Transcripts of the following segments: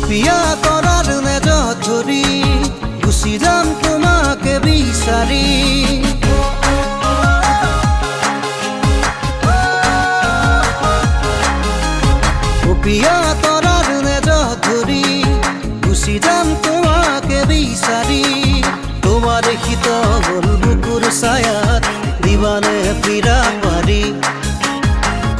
পিয়া তৰাৰ নেজত ধৰি গুচি যাম তোমাকে বিচাৰি পিয়া তৰাৰ নেজত ধৰি গুচি যাম তোমাকে বিচাৰি তোমাৰ শীতল বুকুৰ ছায়াত দিবানে পীৰা পাৰি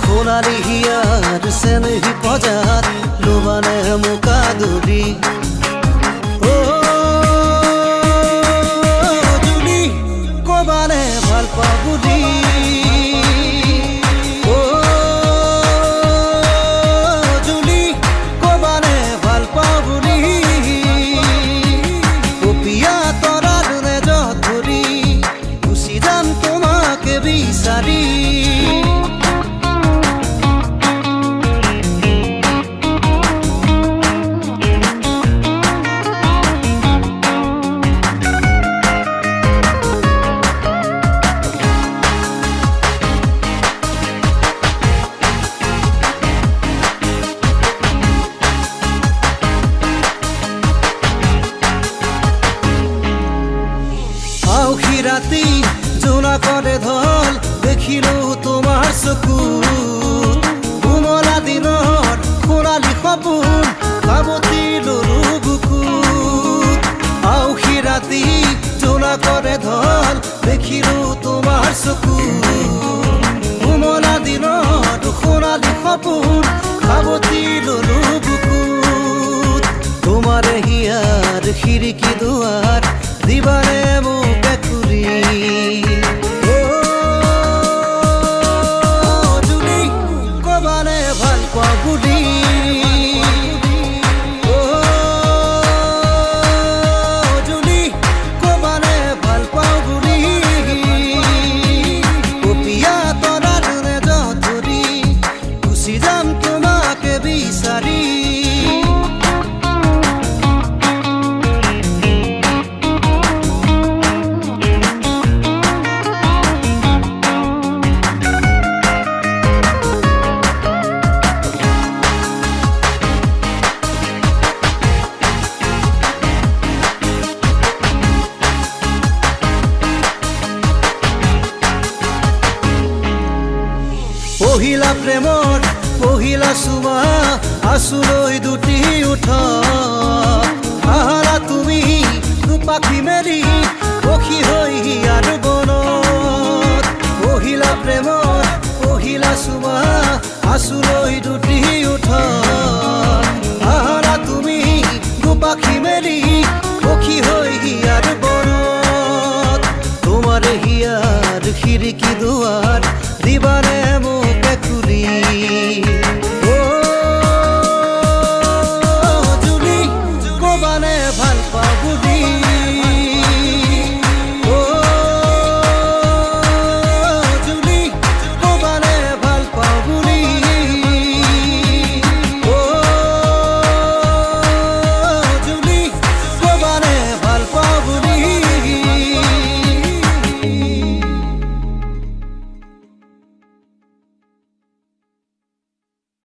সোণালী হিয়াৰ চেনেহী পজাত লোবানে মোকা দৌৰি জুলি কবানে ভাল পাওঁ বুলি জুলি কবানে ভাল পাওঁ বুলি পিয়া তৰাৰ নেজত ধৰি গুচি যাম তোমাকে বিচাৰি ৰাতি জোনা কৰে ধল দেখিলো তোমাৰ চকু কোমলা দিনৰ সোণালী সপোন ভাবতি ললো বুকুত আউসী ৰাতি জোনা কৰে ধল দেখিলো তোমাৰ চকু কোমলা দিনৰ সোণালী সপোন ভাবতি ললো বুকুত তোমাৰ হিয়াৰ খিৰিকী দুৱাৰ দিবানে মোকে খুলি জুলি কবানে ভাল পাওঁ বুলি জুলি কবানে ভাল পাওঁ বুলি পিয়া তৰাৰ নেজত ধৰি গুচি যাম তোমাকে বিচাৰি পহিলা প্ৰেমৰ পহিলা চুমা আঁচুলৈ দুটি উঠ আহাৰা তুমি দুপাখি মেলি পখী হৈ হিয়াৰ বনত পহিলা প্ৰেমৰ পহিলা চুমা আঁচুলৈ দুটি উঠ